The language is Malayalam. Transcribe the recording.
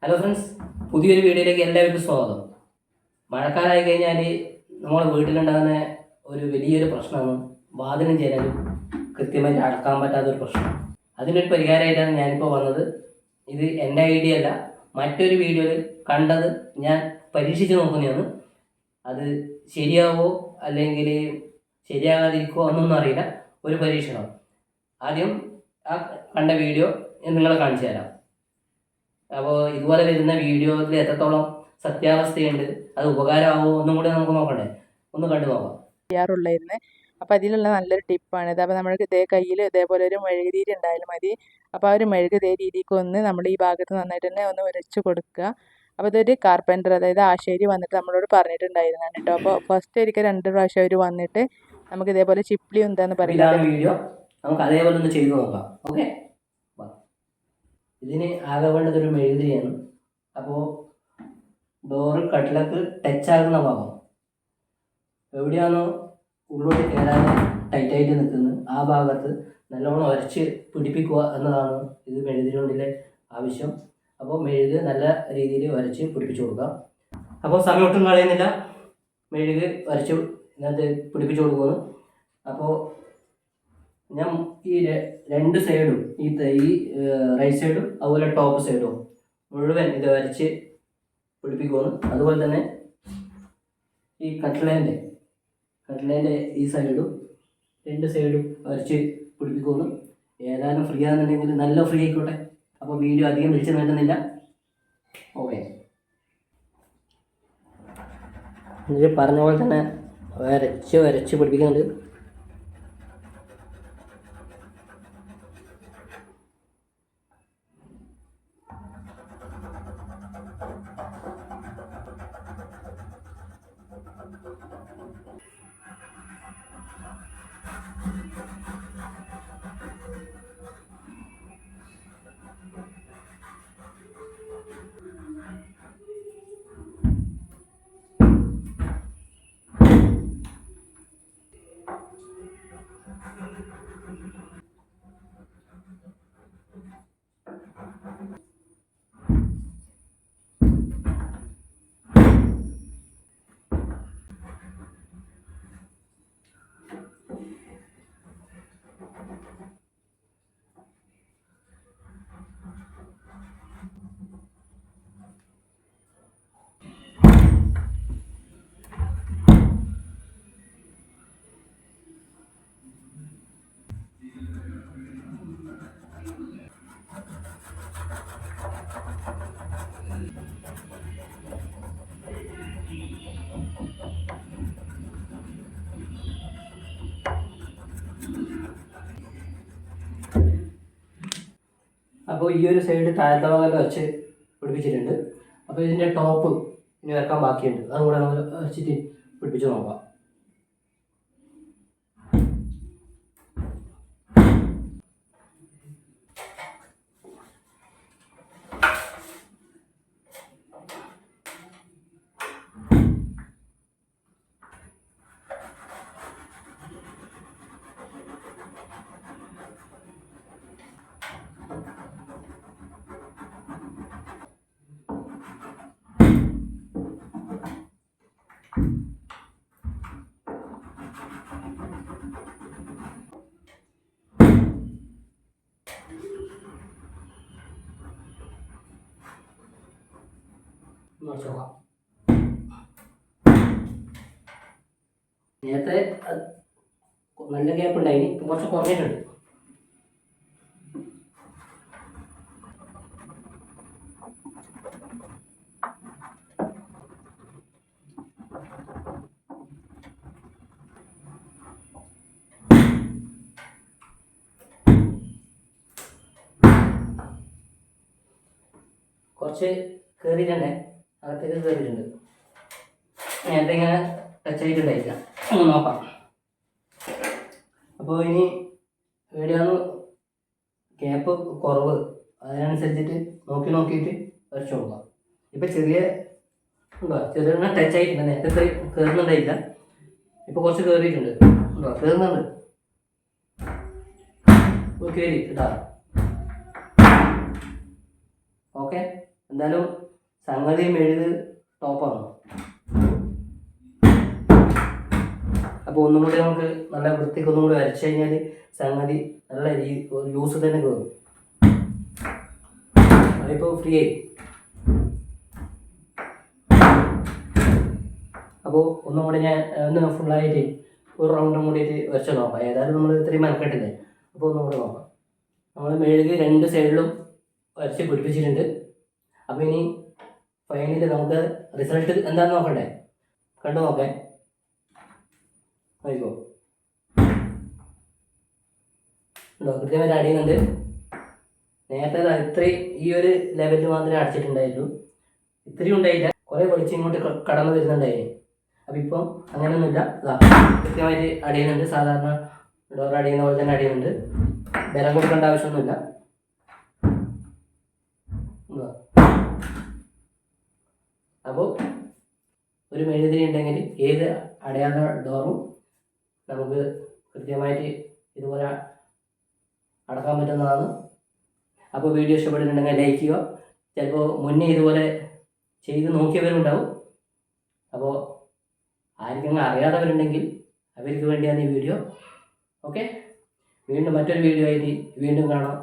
ഹലോ ഫ്രണ്ട്സ്, പുതിയൊരു വീഡിയോയിലേക്ക് എല്ലാവർക്കും സ്വാഗതം. മഴക്കാലമായി കഴിഞ്ഞാൽ നമ്മളെ വീട്ടിലുണ്ടാകുന്ന ഒരു വലിയൊരു പ്രശ്നമാണ് വാതിലും ജനലും കൃത്യമായിട്ട് അടക്കാൻ പറ്റാത്തൊരു പ്രശ്നം. അതിനൊരു പരിഹാരമായിട്ടാണ് ഞാനിപ്പോൾ വന്നത്. ഇത് എൻ്റെ ഐഡിയ അല്ല, മറ്റൊരു വീഡിയോയിൽ കണ്ടത് ഞാൻ പരീക്ഷിച്ച് നോക്കുന്നതാണ്. അത് ശരിയാവോ അല്ലെങ്കിൽ ശരിയാകാതിരിക്കുമോ എന്നൊന്നും അറിയില്ല. ഒരു പരീക്ഷണം. ആദ്യം ആ കണ്ട വീഡിയോ നിങ്ങളെ കാണിച്ചു തരാം. അപ്പോൾ ഇതുപോലെ വരുന്ന വീഡിയോയിൽ എത്രത്തോളം സത്യാവസ്ഥയുണ്ട്, അത് ഉപകാരമാവോ ഒന്നും കൂടി നമുക്ക് നോക്കണ്ടേ, ഒന്ന് കണ്ടു നോക്കാം. ചെയ്യാറുള്ളായിരുന്നു. അപ്പോൾ അതിലുള്ള നല്ലൊരു ടിപ്പാണിത്. അപ്പോൾ നമ്മൾക്ക് കയ്യിൽ ഇതേപോലെ ഒരു മെഴുകുതിരി ഉണ്ടായാലും മതി. അപ്പോൾ ആ ഒരു മെഴുകുതിരി രീതിക്ക് ഒന്ന് നമ്മൾ ഈ ഭാഗത്ത് നന്നായിട്ട് തന്നെ ഒന്ന് ഉരച്ച് കൊടുക്കുക. അപ്പോൾ ഇതൊരു കാർപ്പൻ്റർ, അതായത് ആശാരി വന്നിട്ട് നമ്മളോട് പറഞ്ഞിട്ടുണ്ടായിരുന്നാണ് കേട്ടോ. അപ്പോൾ ഫസ്റ്റ് ഒരിക്കൽ 2 പ്രാവശ്യം അവർ വന്നിട്ട് നമുക്ക് ഇതേപോലെ ചിപ്ലി എന്താന്ന് പറയുന്നത് വീഡിയോ നമുക്ക് അതേപോലെ ഒന്ന് ചെയ്തു നോക്കാം. ഓക്കെ, ഇതിന് ആകെ വേണ്ടത് ഒരു മെഴുകുതിരിയാണ്. അപ്പോൾ ഡോറ് കട്ടിലേക്ക് ടച്ച് ആകുന്ന ഭാഗം എവിടെയാണോ ഉള്ളോട്ട് കയറാതെ ടൈറ്റായിട്ട് നിൽക്കുന്നത് ആ ഭാഗത്ത് നല്ലോണം ഉരച്ച് പിടിപ്പിക്കുക എന്നതാണ് ഇത് മെഴുകുതിരി കൊണ്ടിലെ ആവശ്യം. അപ്പോൾ മെഴുക് നല്ല രീതിയിൽ ഉരച്ച് പിടിപ്പിച്ചു കൊടുക്കുക. അപ്പോൾ സമയം ഒട്ടും കളയുന്നില്ല, മെഴുക് ഉരച്ച് ഇതിനകത്ത് പിടിപ്പിച്ചു കൊടുക്കുന്നു. അപ്പോൾ ഞാൻ ഈ 2 സൈഡും ഈ റൈറ്റ് സൈഡും അതുപോലെ ടോപ്പ് സൈഡും മുഴുവൻ ഇത് വരച്ച് പിടിപ്പിക്കുന്നു. അതുപോലെ തന്നെ ഈ കട്ട്ലേൻ്റെ ഈ സൈഡും 2 സൈഡും വരച്ച് പിടിപ്പിക്കുന്നു. ഏതായാലും ഫ്രീ ആണെന്നുണ്ടെങ്കിൽ നല്ല ഫ്രീ ആയിക്കോട്ടെ. അപ്പോൾ വീഡിയോ അധികം വിളിച്ച് നീട്ടുന്നില്ല. ഓക്കെ, എന്നിട്ട് പറഞ്ഞ പോലെ തന്നെ വരച്ച് പിടിപ്പിക്കുന്നുണ്ട്. അപ്പോൾ ഈ ഒരു സൈഡ് താഴത്തെ ഭാഗം വെച്ച് പിടിപ്പിച്ചിട്ടുണ്ട്. അപ്പോൾ ഇതിൻ്റെ ടോപ്പ് ഇനി വരക്കാൻ ബാക്കിയുണ്ട്, അതും കൂടെ നമ്മൾ വെച്ചിട്ട് പിടിപ്പിച്ച് നോക്കാം. നേരത്തെ നല്ല ഗ്യാപ്പ് ഉണ്ടായി, കുറച്ച് കുറഞ്ഞിട്ടുണ്ട്. കുറച്ച് കയറിയിട്ടുണ്ടേ, അകത്തേക്ക് കയറിയിട്ടുണ്ട്. നേരത്തെ ഇങ്ങനെ ടച്ച് ആയിട്ടുണ്ടായില്ല, നോക്കാം. അപ്പോൾ ഇനി എവിടെയാണ് ഗ്യാപ്പ് കുറവ് അതിനനുസരിച്ചിട്ട് നോക്കിയിട്ട് വരച്ചു കൊടുക്കാം. ഇപ്പം ചെറിയ ടച്ച് ആയിട്ടുണ്ട്, നേരത്തെ കയറുന്നുണ്ടായില്ല, ഇപ്പോൾ കുറച്ച് കയറിയിട്ടുണ്ട്. കയറുന്നുണ്ട്, കയറി ഇട്ടാ. ഓക്കെ, എന്തായാലും സംഗതി മെഴുക് ടോപ്പാണ്. അപ്പോൾ ഒന്നും കൂടി നമുക്ക് നല്ല വൃത്തിക്ക് ഒന്നും കൂടി വരച്ചു കഴിഞ്ഞാൽ സംഗതി നല്ല യൂസ് തന്നെ കയറും. അതിപ്പോൾ ഫ്രീ ആയി. അപ്പോൾ ഒന്നും കൂടി ഞാൻ ഒന്ന് ഫുള്ളായിട്ട് ഒരു റൗണ്ടും കൂടിയിട്ട് വരച്ച് നോക്കാം. ഏതായാലും നമ്മൾ ഇത്രയും മെനക്കെട്ടില്ലേ, അപ്പോൾ ഒന്നും കൂടി നോക്കാം. നമ്മൾ മെഴുക് രണ്ട് സൈഡിലും വരച്ച് പിടിപ്പിച്ചിട്ടുണ്ട്. അപ്പോൾ ഇനി ഫൈനലി നമുക്ക് റിസൾട്ട് എന്താണെന്ന് നോക്കണ്ടേ, കണ്ടു നോക്കേ. ആയിക്കോ ഉണ്ടോ, കൃത്യമായിട്ട് അടിയുന്നുണ്ട്. നേരത്തെ ഇത്രയും ഈ ഒരു ലെവലിൽ മാത്രമേ അടച്ചിട്ടുണ്ടായിട്ടുള്ളൂ, ഇത്രയും ഉണ്ടായില്ല. കുറേ വെളിച്ചം ഇങ്ങോട്ട് കടന്നു വരുന്നുണ്ടായിരുന്നു. അപ്പം ഇപ്പം അങ്ങനെയൊന്നുമില്ല, കൃത്യമായിട്ട് അടിയുന്നുണ്ട്. സാധാരണ ഡോർ അടിയുന്ന പോലെ തന്നെ അടിയുന്നുണ്ട്. ബലം കൊടുക്കേണ്ട ആവശ്യമൊന്നുമില്ല. അപ്പോൾ ഒരു മെഴുകുതിരി ഉണ്ടെങ്കിൽ ഏത് അടയാത്ത ഡോറും നമുക്ക് കൃത്യമായിട്ട് ഇതുപോലെ അടക്കാൻ പറ്റുന്നതാണ്. അപ്പോൾ വീഡിയോ ഇഷ്ടപ്പെട്ടിട്ടുണ്ടെങ്കിൽ ലൈക്ക് ചെയ്യുക. ചിലപ്പോൾ മുന്നേ ഇതുപോലെ ചെയ്ത് നോക്കിയവരുണ്ടാവും. അപ്പോൾ ആർക്കെങ്കിലും അറിയാത്തവരുണ്ടെങ്കിൽ അവർക്ക് വേണ്ടിയാണ് ഈ വീഡിയോ. ഓക്കെ, വീണ്ടും മറ്റൊരു വീഡിയോ ആയിട്ട് വീണ്ടും കാണാം.